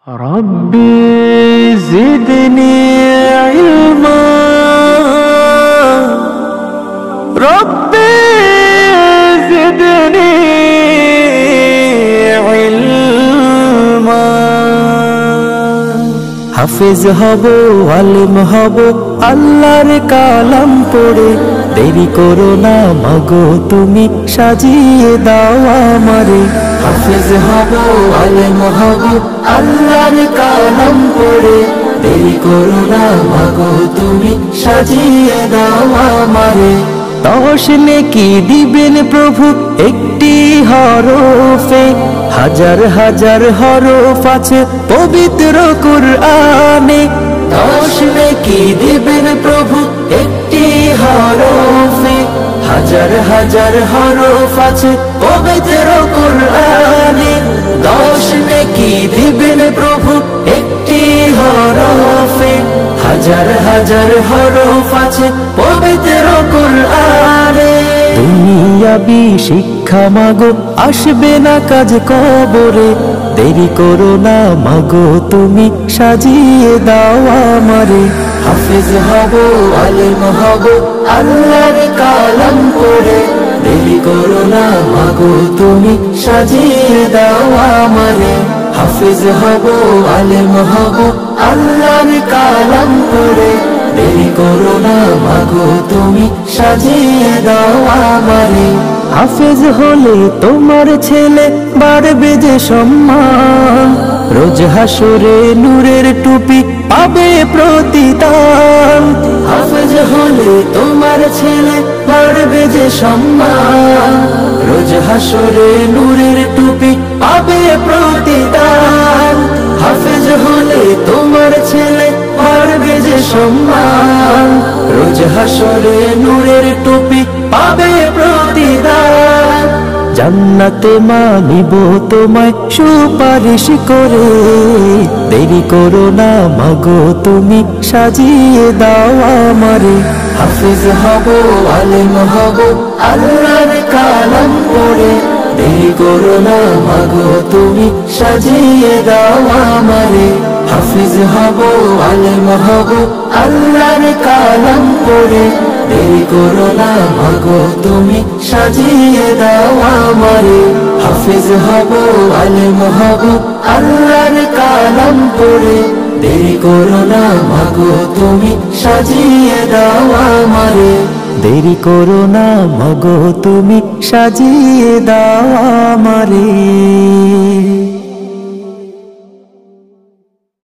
ربي زدني علما ربي زدني علما হাফেজ হব আলেম হব আল্লাহর কালাম পড়ে দেরি করো না মাগো তুমি সাজিয়ে দাও আমারে হাফেজ হব আলেম হব আল্লাহর কালাম পড়ে দেরি করো না মাগো তুমি সাজিয়ে দাও আমারে 10 নেকি দিবেন প্রভু একটি হরফে হাজার হাজার হরফ আছে পবিত্র কুরআনে 10 নেকি দিবেন প্রভু একটি হরফে হাজার হাজার হরফ আছে পবিত্র কুরআনে 10 নেকি দিবেন প্রভু একটি হরফে হাজার হাজার হরফ আছে পবিত্র কুরআনে দুনিয়াবি শিক্ষা মাগো আসবে না কাজ কবরে দেরি করো না মাগো তুমি সাজিয়ে দাও আমারে হাফেজ হব আলেম হব আল্লাহর কালাম পড়ে দেরি করো না মাগো তুমি সাজিয়ে দাও আমারে হাফেজ হব আলেম হব আল্লাহর কালাম পড়ে দেরি করো না মাগো তুমি সাজিয়ে দাও আমারে হাফেজ হলে তোমার ছেলে বাড়বে যে সম্মান রোজ হাসরে নূরের টুপি পাবে প্রতিদান হাফেজ হলে তোমার ছেলে বাড়বে যে সম্মান রোজ হাসরে নূরের টুপি পাবে প্রতিদান হাফেজ হলে তোমার ছেলে বাড়বে যে সম্মান রোজ হাসরে নূরের টুপি পাবে প্রতিদান জান্নাতে মানিব তোমায় সুপারিশ করে দেরি করো না মাগো তুমি সাজিয়ে দাও আমারে হাফেজ হব আলেম হব আল্লাহর কালাম পড়ে দেরি করো না মাগো তুমি সাজিয়ে দাও আমারে হাফেজ হব আলেম হব আল্লাহর কালাম পড়ে দেরি করো না মাগো তুমি সাজিয়ে দাও আমারে হাফেজ হব আলেম হব আল্লাহর কালাম পড়ে দেরি করো না মাগো তুমি সাজিয়ে দাও আমারে দেরি করো না মাগো তুমি সাজিয়ে দাও আমারে।